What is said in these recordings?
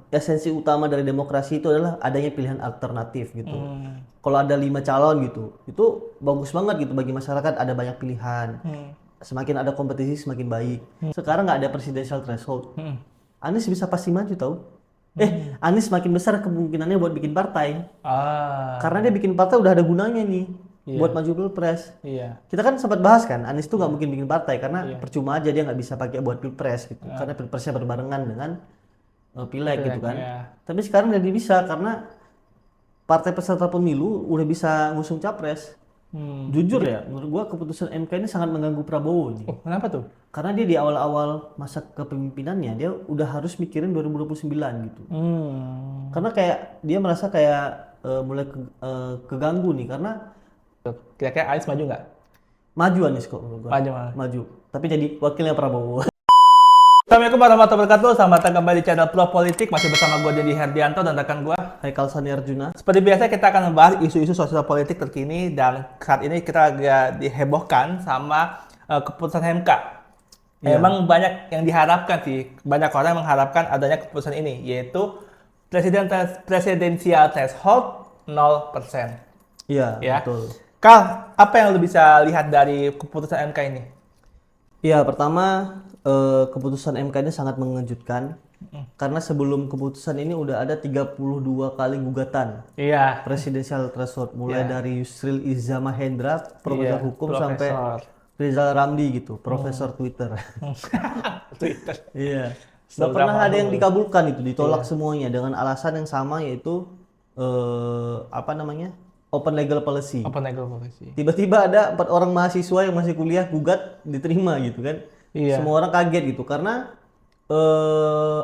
esensi utama dari demokrasi itu adalah adanya pilihan alternatif gitu. Kalau ada 5 calon gitu, itu bagus banget gitu bagi masyarakat, ada banyak pilihan. Semakin ada kompetisi semakin baik. Sekarang nggak ada presidential threshold. Anies bisa pasti maju tahu. Anies makin besar kemungkinannya buat bikin partai. Ah, Karena dia bikin partai udah ada gunanya nih buat iya, maju pilpres. iya, Kita kan sempat bahas kan, Anies tuh nggak mungkin bikin partai karena iya. percuma aja dia nggak bisa pakai buat pilpres gitu. Karena pilpresnya berbarengan dengan pileg gitu kan. Pileknya. Tapi sekarang jadi bisa karena partai peserta pemilu udah bisa ngusung capres. Jujur ya, menurut gua keputusan MK ini sangat mengganggu Prabowo ini. Oh, kenapa tuh? Karena dia di awal-awal masa kepemimpinannya dia udah harus mikirin 2029 gitu. Karena kayak dia merasa kayak mulai keganggu nih karena Tuh, kira-kira Anies maju nggak? maju Anies kok menurut gua. Maju malah. Maju. Tapi jadi wakilnya Prabowo. Assalamualaikum warahmatullahi wabarakatuh. Selamat datang kembali di channel Pro Politik. Masih bersama gue Dedi Herdianto dan rekan gue. Haikal Sani Arjuna. Seperti biasa kita akan membahas isu-isu sosial politik terkini dan saat ini kita lagi dihebohkan sama keputusan MK. Iya. Emang banyak yang diharapkan sih, banyak orang yang mengharapkan adanya keputusan ini, yaitu presidensial threshold 0%. Iya, Ya. betul. Kal, apa yang lu bisa lihat dari keputusan MK ini? Iya, pertama keputusan MK ini sangat mengejutkan karena sebelum keputusan ini udah ada 32 kali gugatan Iya. presidensial threshold mulai Iya. dari Yusril Iza Mahendra, profesor Iya, hukum profesor. sampai Rizal Ramli gitu, profesor Twitter. Twitter. Iya. Nggak Seberapa pernah ada yang dulu? dikabulkan itu, ditolak semuanya dengan alasan yang sama yaitu apa namanya? Open legal policy. Apa negosiasi? Tiba-tiba ada 4 orang mahasiswa yang masih kuliah gugat diterima gitu kan. Iya. Semua orang kaget gitu karena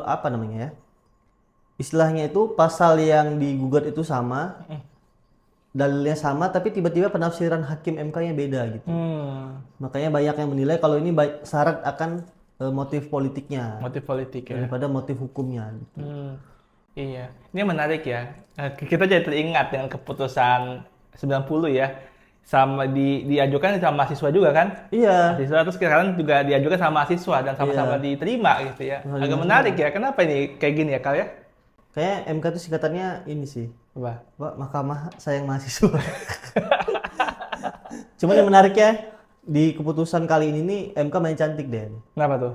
apa namanya ya? Istilahnya itu pasal yang digugat itu sama, dalilnya sama tapi tiba-tiba penafsiran hakim MK-nya beda gitu. Makanya banyak yang menilai kalau ini syarat akan motif politiknya Motif politik ya. daripada motif hukumnya gitu. Iya. Ini menarik ya. Kita jadi teringat dengan keputusan 90 ya. Sama diajukan sama mahasiswa juga kan? Iya, Mahasiswa terus sekarang juga diajukan sama mahasiswa dan sama-sama diterima gitu ya. Agak menarik ya. Kenapa ini kayak gini ya, Kal ya? kayak MK itu singkatannya ini sih. Coba. Pak, Mahkamah Sayang Mahasiswa. Cuman yang menarik ya, di keputusan kali ini nih MK main cantik deh. Kenapa tuh?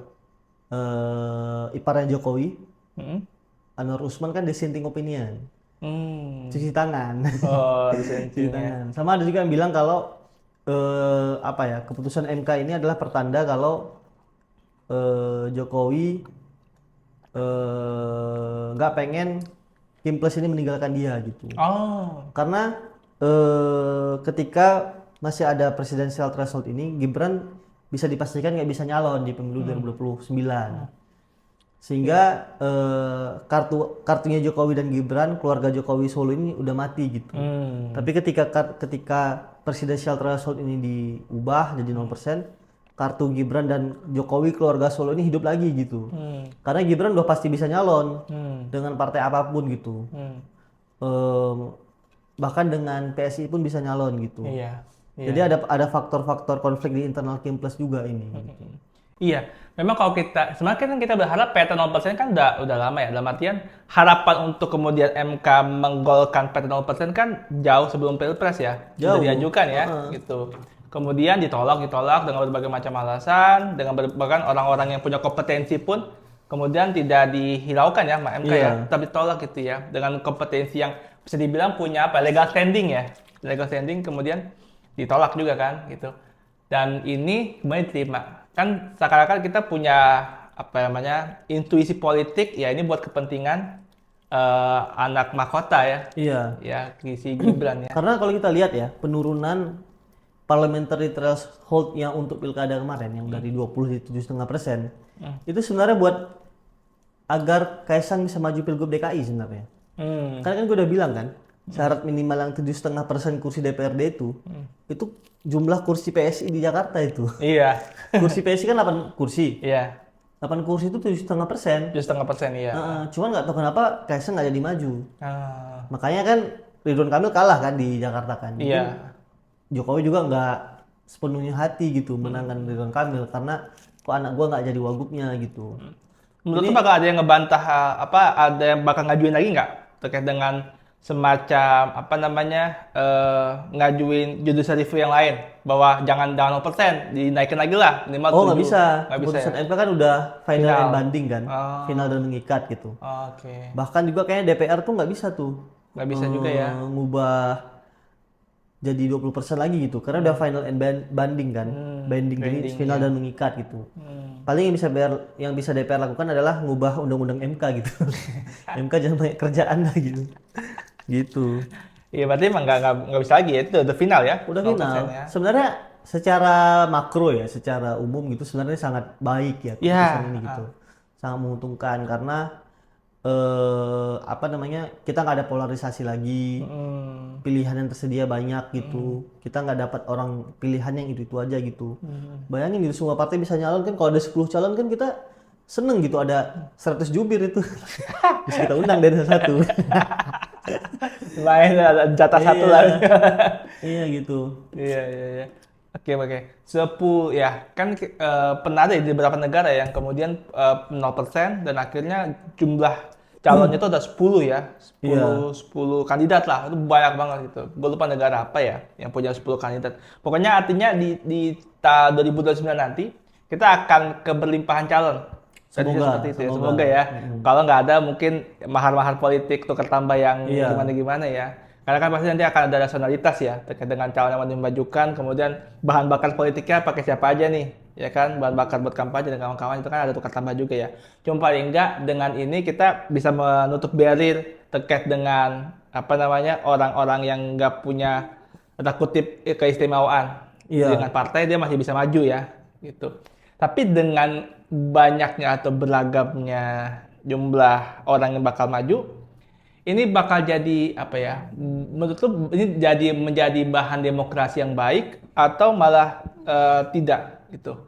Iparnya Jokowi, Mm-mm. Anwar Usman kan dissenting opinion. Hmm. Cuci tangan. Oh, Cuci dissenting ya. tangan. Sama ada juga yang bilang kalau apa ya, keputusan MK ini adalah pertanda kalau Jokowi nggak pengen Kim Plus ini meninggalkan dia gitu. Oh. Karena ketika masih ada presidensial threshold ini, Gibran bisa dipastikan nggak bisa nyalon di pemilu 2029. Sehingga kartunya Jokowi dan Gibran, keluarga Jokowi Solo ini udah mati gitu. Tapi ketika presidensial threshold ini diubah jadi 0%, kartu Gibran dan Jokowi keluarga Solo ini hidup lagi gitu. Karena Gibran udah pasti bisa nyalon dengan partai apapun gitu. Bahkan dengan PSI pun bisa nyalon gitu. Iya. Jadi ada faktor-faktor konflik di internal Kim Plus juga ini. Gitu. Iya, memang kalau kita sebenarnya kan kita berharap PT 0% kan udah lama ya. Dalam artian harapan untuk kemudian MK menggolkan PT 0% kan jauh sebelum Pilpres ya. Sudah Jauh. diajukan ya, gitu. Kemudian ditolak dengan berbagai macam alasan, dengan bahkan orang-orang yang punya kompetensi pun kemudian tidak dihiraukan ya sama MK ya, Iya. tetap ditolak gitu ya. Dengan kompetensi yang bisa dibilang punya apa? Legal standing ya. Legal standing kemudian ditolak juga kan gitu. Dan ini kemudian diterima. Kan seakan-akan kita punya apa namanya intuisi politik ya ini buat kepentingan anak mahkota ya. Iya. Ya si Gibran ya. Karena kalau kita lihat ya, penurunan parliamentary threshold-nya untuk pilkada kemarin yang dari 20 jadi 7,5%, itu sebenarnya buat agar Kaisang bisa maju pilgub DKI sebenarnya. Karena kan gue udah bilang kan, syarat minimal yang 7,5% kursi DPRD itu jumlah kursi PSI di Jakarta itu. Iya. Kursi PSI kan 8 kursi. Iya. 8 kursi itu 7,5%. 7,5% iya. Cuman nggak tahu kenapa Kaisang nggak jadi maju. Ah, Makanya kan Ridwan Kamil kalah kan di Jakarta kan. Mungkin iya. Jokowi juga nggak sepenuhnya hati gitu menangkan Ridwan Kamil karena kok anak gua nggak jadi wagubnya gitu. Menurut lu bakal ada yang ngebantah ada yang bakal ngajuin lagi nggak terkait dengan semacam ngajuin judicial review yang lain bahwa jangan 0%, dinaikin lagi lah minimal Oh, nggak 7. bisa. Nggak bisa Keputusan ya? MK kan udah final Final. and binding kan, Oh. final dan mengikat gitu. Oke. Bahkan juga kayaknya DPR tuh nggak bisa tuh Nggak bisa juga ya. ngubah jadi 20% lagi gitu, karena udah final and binding kan, binding jadi binding, final dan mengikat gitu. Hmm. Paling yang bisa DPR lakukan adalah ngubah undang-undang MK gitu. MK jangan banyak kerjaan lah gitu. Gitu. Iya berarti emang nggak bisa lagi ya, itu udah final ya? Udah 0% final. ya. Sebenarnya secara makro ya, secara umum gitu sebenarnya sangat baik ya keputusan ini gitu. Sangat menguntungkan karena kita nggak ada polarisasi lagi, pilihan yang tersedia banyak gitu. Kita nggak dapat orang pilihan yang itu aja gitu. Bayangin gitu semua partai bisa nyalon kan, kalau ada 10 calon kan kita seneng gitu, ada 100 jubir itu. Bisa kita undang dari satu. Main ada jatah satu lah. Iya gitu. Iya. Oke. 10 ya, kan pernah ada di beberapa negara yang kemudian 0% dan akhirnya jumlah calonnya itu ada 10 ya. 10 kandidat lah. Itu banyak banget gitu. Gue lupa negara apa ya yang punya 10 kandidat. Pokoknya artinya di tahun 2029 nanti kita akan keberlimpahan calon. Semoga, Seperti itu ya. Semoga ya. Kalau nggak ada mungkin mahar-mahar politik tukar tambah yang gimana-gimana ya. Karena kan pasti nanti akan ada rasionalitas ya terkait dengan calon yang mau dimajukan, kemudian bahan bakar politiknya pakai siapa aja nih, ya kan, bahan bakar buat kampanye dan kawan-kawan itu kan ada tukar tambah juga ya. Cuma paling enggak dengan ini kita bisa menutup barrier terkait dengan orang-orang yang nggak punya tanda kutip keistimewaan dengan partai, dia masih bisa maju ya gitu. Tapi dengan banyaknya atau beragamnya jumlah orang yang bakal maju, ini bakal jadi menurut lu ini menjadi bahan demokrasi yang baik atau malah tidak gitu?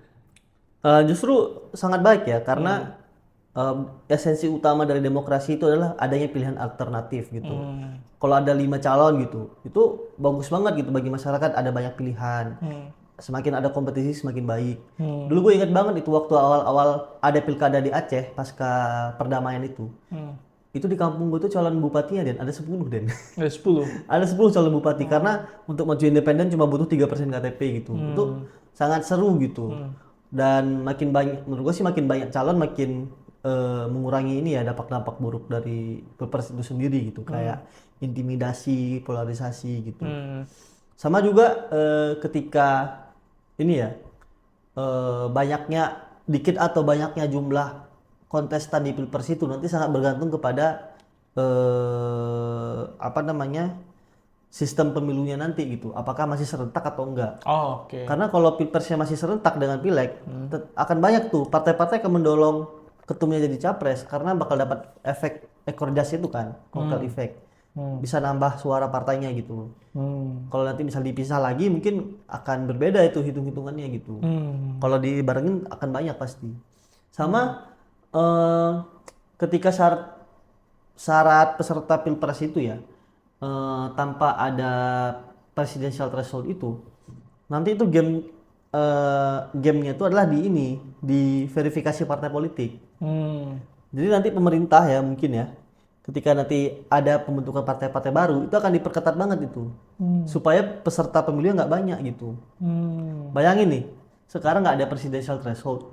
Justru sangat baik ya, karena esensi utama dari demokrasi itu adalah adanya pilihan alternatif gitu. Kalau ada 5 calon gitu, itu bagus banget gitu bagi masyarakat, ada banyak pilihan. Semakin ada kompetisi semakin baik. Dulu gue ingat banget itu waktu awal-awal ada pilkada di Aceh pasca perdamaian itu. Itu di kampung gue tuh calon bupatinya ada 10 Den. Ada 10. Ada 10 calon bupati karena untuk maju independen cuma butuh 3% KTP gitu. Itu sangat seru gitu. Dan makin banyak, menurut gue sih makin banyak calon makin mengurangi ini ya dampak-dampak buruk dari pilpres itu sendiri gitu, kayak intimidasi, polarisasi gitu. Sama juga ketika ini ya dikit atau banyaknya jumlah kontestan di pilpres itu nanti sangat bergantung kepada sistem pemilunya nanti gitu, apakah masih serentak atau enggak. Karena kalau pilpresnya masih serentak dengan pileg, akan banyak tuh partai-partai yang mendorong ketumnya jadi capres karena bakal dapat efek ekor jas itu kan, kotel efek. Bisa nambah suara partainya gitu. Kalau nanti bisa dipisah lagi mungkin akan berbeda itu hitung-hitungannya gitu. Kalau dibarengin akan banyak pasti. Sama ketika syarat peserta pilpres itu ya tanpa ada presidential threshold itu, nanti itu gamenya itu adalah di verifikasi partai politik. Jadi nanti pemerintah ya mungkin ya, ketika nanti ada pembentukan partai-partai baru itu akan diperketat banget itu supaya peserta pemilunya nggak banyak gitu. Bayangin nih, sekarang nggak ada presidential threshold,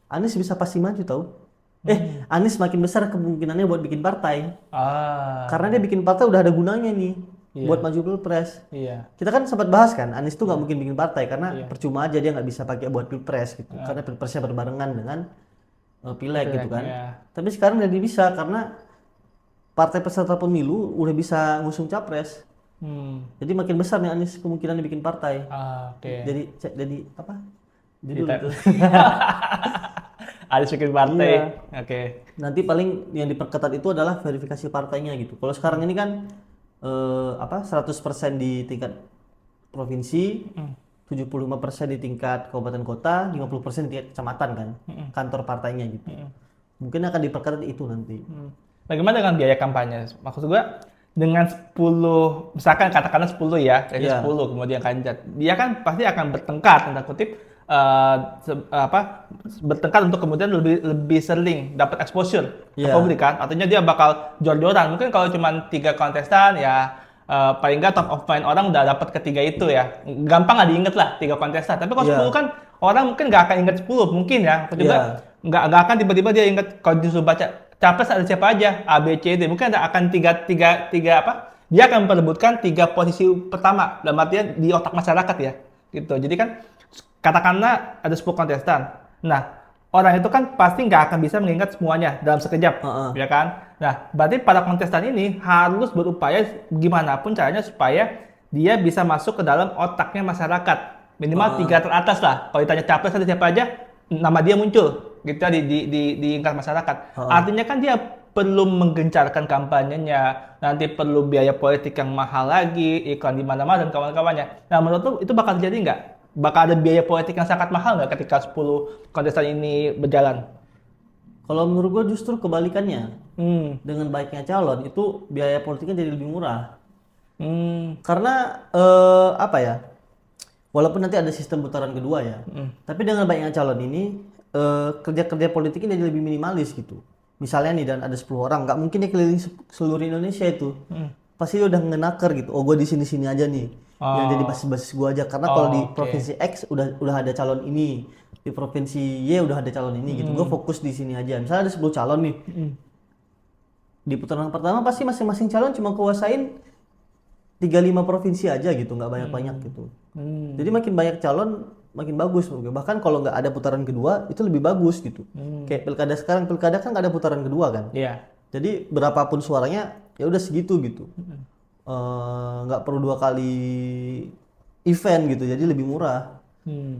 Anies bisa pasti maju tahu. Anies makin besar kemungkinannya buat bikin partai. Karena dia bikin partai udah ada gunanya nih buat maju pilpres. Kita kan sempat bahas kan, Anies tuh nggak mungkin bikin partai karena percuma aja dia nggak bisa pakai buat pilpres gitu. Karena pilpresnya berbarengan dengan pileg gitu kan. Tapi sekarang jadi bisa karena partai peserta pemilu udah bisa ngusung capres. Jadi makin besar nih Anies kemungkinan bikin partai. Jadi apa? Judul itu. Anies bikin partai. Nanti paling yang diperketat itu adalah verifikasi partainya gitu. Kalau sekarang ini kan 100% di tingkat provinsi, 75% di tingkat kabupaten kota, 50% di tingkat kecamatan kan, kantor partainya gitu. Mungkin akan diperketat itu nanti. Bagaimana dengan biaya kampanye? Maksud gua dengan 10, misalkan katakanlah 10 ya, 10 kemudian kandidat, dia kan pasti akan bertengkar tanda kutip bertengkar untuk kemudian lebih sering dapat exposure ke Iya. publik kan. Artinya dia bakal jor-joran. Mungkin kalau cuma 3 kontestan ya paling nggak top of mind orang udah dapat ketiga itu ya. Gampang lah diinget lah 3 kontestan. Tapi kalau Iya. 10 kan orang mungkin nggak akan inget 10 mungkin ya. Atau juga Iya. nggak akan tiba-tiba dia inget kalau disuruh baca capres ada siapa aja A B C D. Mungkin akan tiga apa? Dia akan memperebutkan 3 posisi pertama dalam artian di otak masyarakat ya. Gitu. Jadi kan katakanlah ada 10 kontestan. Nah, orang itu kan pasti nggak akan bisa mengingat semuanya dalam sekejap, Heeh. ya kan? Nah, berarti para kontestan ini harus berupaya gimana pun caranya supaya dia bisa masuk ke dalam otaknya masyarakat. Minimal 3 teratas lah. Kalau ditanya capres ada siapa aja, nama dia muncul gitu ya, di ingkar masyarakat. Artinya kan dia perlu menggencarkan kampanyenya, nanti perlu biaya politik yang mahal lagi, iklan di mana-mana dan kawan-kawannya. Nah, menurut lu itu bakal terjadi nggak? Bakal ada biaya politik yang sangat mahal nggak ketika 10 kontestan ini berjalan? Kalau menurut gua justru kebalikannya. Hmm. Dengan baiknya calon itu biaya politiknya jadi lebih murah. Hmm. Karena apa ya? Walaupun nanti ada sistem putaran kedua ya. Tapi dengan baiknya calon ini kerja-kerja politiknya jadi lebih minimalis gitu. Misalnya nih dan ada 10 orang, nggak mungkin dia keliling seluruh Indonesia itu. Pasti dia udah ngenaker gitu. Oh, gue di sini-sini aja nih. Yang jadi basis-basis gue aja. Karena kalau di oke. provinsi X udah ada calon ini, di provinsi Y udah ada calon ini gitu. Gue fokus di sini aja. Misalnya ada 10 calon nih. Di putaran pertama pasti masing-masing calon cuma kuasain 3-5 provinsi aja gitu, nggak banyak-banyak gitu. Jadi makin banyak calon makin bagus. Bahkan kalau nggak ada putaran kedua itu lebih bagus gitu. Kayak pilkada sekarang, pilkada kan nggak ada putaran kedua kan. Iya. Jadi berapapun suaranya ya udah segitu gitu. Nggak perlu 2 kali event gitu. Jadi lebih murah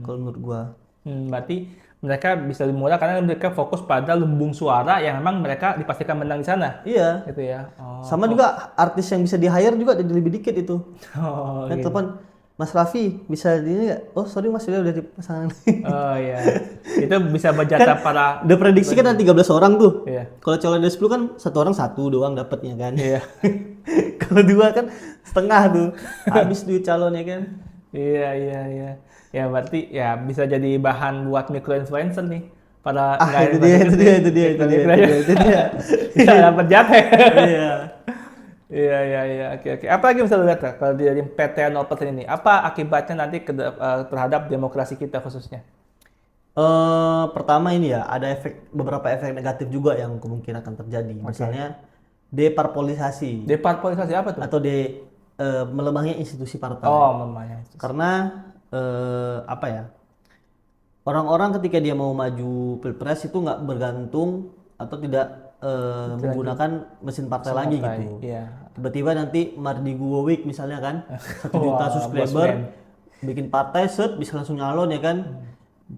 kalau menurut gua. Berarti mereka bisa lebih murah karena mereka fokus pada lumbung suara yang memang mereka dipastikan menang di sana. Iya. Gitu ya. Oh. Sama juga artis yang bisa di-hire juga jadi lebih dikit itu. Oh, Kan gitu. telepon Mas Raffi bisa di ini nggak? Oh sorry Mas udah di pasangan. Oh iya. Itu bisa berjata para Udah prediksi kan ada 13 orang tuh. Iya. Kalau calon ada 10 kan satu orang satu doang dapatnya kan. Iya. Kalau 2 kan setengah tuh. Habis duit calonnya kan. Iya. Ya berarti ya bisa jadi bahan buat micro influencer nih. Para Itu dia. Bisa dapat jatah. Iya. Iya. Oke. Apa lagi bisa lu lihat kalau dari PT 0% ini? Apa akibatnya nanti terhadap demokrasi kita khususnya? Pertama ini ya ada beberapa efek negatif juga yang kemungkinan akan terjadi. Misalnya deparpolisasi Deparpolisasi apa tuh? atau melemahnya institusi partai. Oh, mamanya. Karena apa ya? Orang-orang ketika dia mau maju pilpres itu nggak bergantung atau tidak menggunakan mesin partai lagi gitu. Iya. Tiba-tiba nanti Mardi Guwowic misalnya kan 1 juta Wah, subscriber bosman. bikin partai set bisa langsung nyalon ya kan.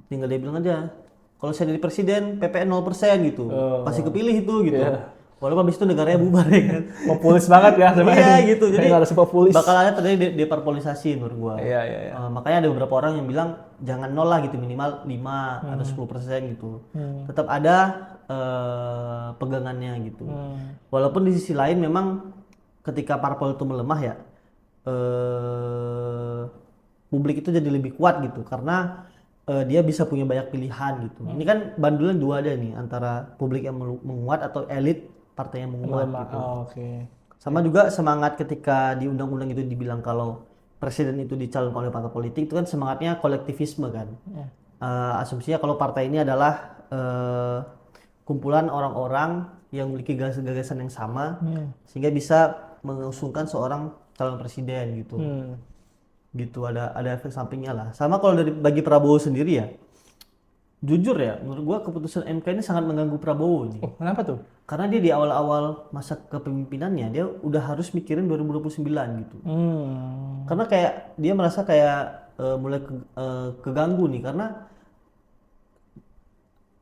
Tinggal dia bilang aja kalau saya jadi presiden PPN 0% gitu. Pasti kepilih itu gitu. Walaupun habis itu negaranya bubar ya kan. Populis banget ya sebenarnya. Iya gitu. Jadi harus populis. bakal ada terjadi deparpolisasi menurut gua. Iya. Makanya ada beberapa orang yang bilang jangan 0 lah gitu, minimal 5 atau 10% gitu. Tetap ada pegangannya gitu. Walaupun di sisi lain memang ketika parpol itu melemah ya publik itu jadi lebih kuat gitu karena dia bisa punya banyak pilihan gitu. Ini kan bandulan 2 ada nih antara publik yang menguat atau elit partai yang menguat gitu. Oke. Sama juga semangat ketika di undang-undang itu dibilang kalau presiden itu dicalonkan oleh partai politik itu kan semangatnya kolektivisme kan. Asumsinya kalau partai ini adalah kumpulan orang-orang yang memiliki gagasan yang sama sehingga bisa mengusungkan seorang calon presiden gitu. Gitu ada efek sampingnya lah. Sama kalau bagi Prabowo sendiri ya. Jujur ya, menurut gua keputusan MK ini sangat mengganggu Prabowo ini. Oh, kenapa tuh? Karena dia di awal-awal masa kepemimpinannya dia udah harus mikirin 2029 gitu. Karena kayak dia merasa kayak mulai keganggu nih karena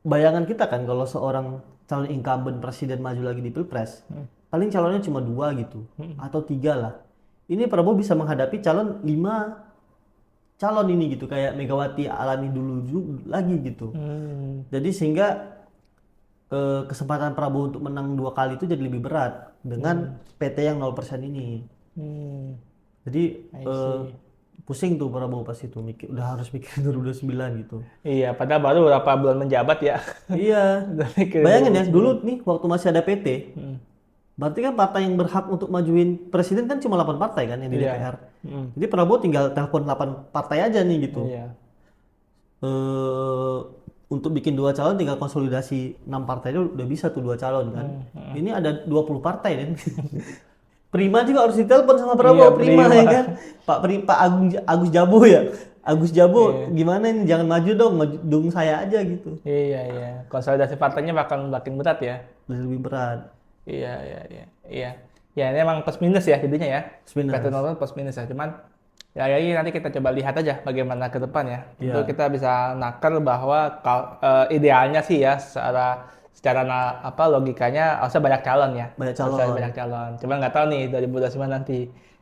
bayangan kita kan kalau seorang calon incumbent presiden maju lagi di Pilpres, paling calonnya cuma 2 gitu atau 3 lah. Ini Prabowo bisa menghadapi calon 5 calon ini gitu kayak Megawati alami dulu lagi gitu. Jadi sehingga kesempatan Prabowo untuk menang 2 kali itu jadi lebih berat dengan PT yang 0% ini. Jadi pusing tuh Prabowo pas itu mikir, udah harus mikir 2029 gitu. Iya, padahal baru beberapa bulan menjabat ya. Iya. Udah mikir Bayangin ya, 2029. dulu nih waktu masih ada PT, Hmm. berarti kan partai yang berhak untuk majuin presiden kan cuma 8 partai kan yang di Iya. DPR. Hmm. Jadi Prabowo tinggal telepon 8 partai aja nih gitu. Iya. Untuk bikin 2 calon tinggal konsolidasi 6 partai itu udah bisa tuh 2 calon kan. Ini ada 20 partai kan. Prima juga harus ditelepon sama Prabowo, Iya, Prima Prima. ya kan. Pak Agus Jabo ya. Agus Jabo gimana ini, jangan maju dong, dukung saya aja gitu. Iya, iya. Konsolidasi partainya bakal makin berat ya. Lebih berat. Iya, iya, iya. Iya. Ya, ini emang plus minus ya jadinya ya. Plus minus. PT 00 plus minus ya. Cuman ya ini nanti kita coba lihat aja bagaimana ke depan ya. Iya. Tentu kita bisa nakal bahwa idealnya sih ya secara logikanya harusnya banyak calon ya. Banyak calon. Harusnya banyak calon. Cuma nggak tahu nih 2029 nanti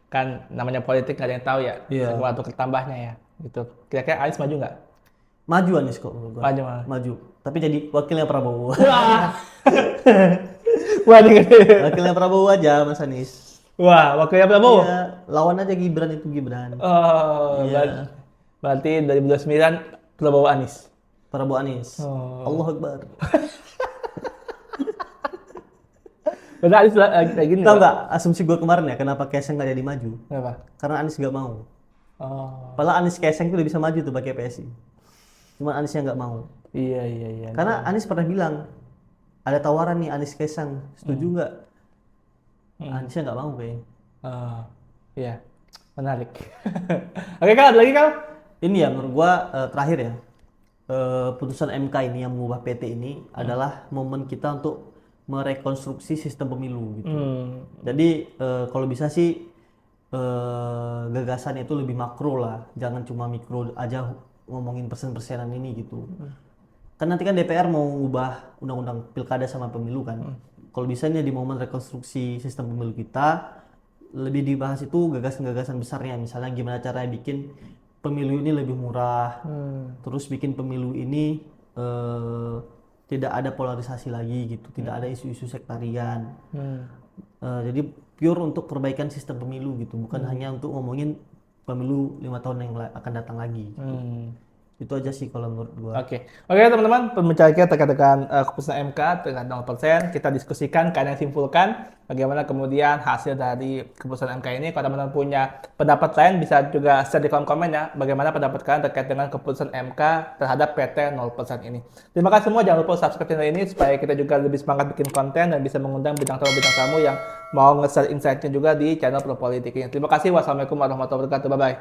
kan namanya politik nggak ada yang tahu ya. Iya. Waktu ketambahnya ya. Gitu. Kira-kira Anies maju nggak? Maju Anies kok menurut gua. Maju malah. Maju. Tapi jadi wakilnya Prabowo. Wah. Waduh. Wakilnya Prabowo aja Mas Anies. Wah, wakilnya Prabowo. Ya, lawan aja Gibran itu Gibran. Oh, Iya. berarti 2029 Prabowo Anies. Prabowo Anies. Oh. Allahu Akbar. Benar Anies kayak gini. Tahu loh. nggak asumsi gue kemarin ya kenapa Kaisang nggak jadi maju? Kenapa? Karena Anies nggak mau. Oh, Padahal Anies Kaisang itu udah bisa maju tuh pakai PSI. Cuma Aniesnya nggak mau. iya, iya, iya. Karena Anies pernah bilang ada tawaran nih Anies Kaisang, setuju nggak? Aniesnya nggak mau kayaknya. Oh, iya, menarik. Oke, Kak, ada lagi, Kak? Ini ya menurut gua terakhir ya, putusan MK ini yang mengubah PT ini adalah momen kita untuk merekonstruksi sistem pemilu gitu. Jadi kalau bisa sih gagasan itu lebih makro lah, jangan cuma mikro aja ngomongin persen-persenan ini gitu. Kan nanti kan DPR mau ubah undang-undang pilkada sama pemilu kan. Kalau bisa nih di momen rekonstruksi sistem pemilu kita lebih dibahas itu gagasan-gagasan besarnya, misalnya gimana caranya bikin pemilu ini lebih murah, terus bikin pemilu ini tidak ada polarisasi lagi gitu, tidak ada isu-isu sektarian. Jadi pure untuk perbaikan sistem pemilu gitu, bukan hanya untuk ngomongin pemilu 5 tahun yang akan datang lagi. Itu aja sih kalau menurut gua. Oke, teman-teman, pembicaraan kita terkait dengan keputusan MK terkait 0%, kita diskusikan, kalian simpulkan bagaimana kemudian hasil dari keputusan MK ini. Kalau teman-teman punya pendapat lain, bisa juga share di kolom komen ya, bagaimana pendapat kalian terkait dengan keputusan MK terhadap PT 0% ini. Terima kasih semua, jangan lupa subscribe channel ini supaya kita juga lebih semangat bikin konten dan bisa mengundang bintang tamu yang mau nge-share insight-nya juga di channel Pro Politik ini. Terima kasih, wassalamualaikum warahmatullahi wabarakatuh, bye-bye.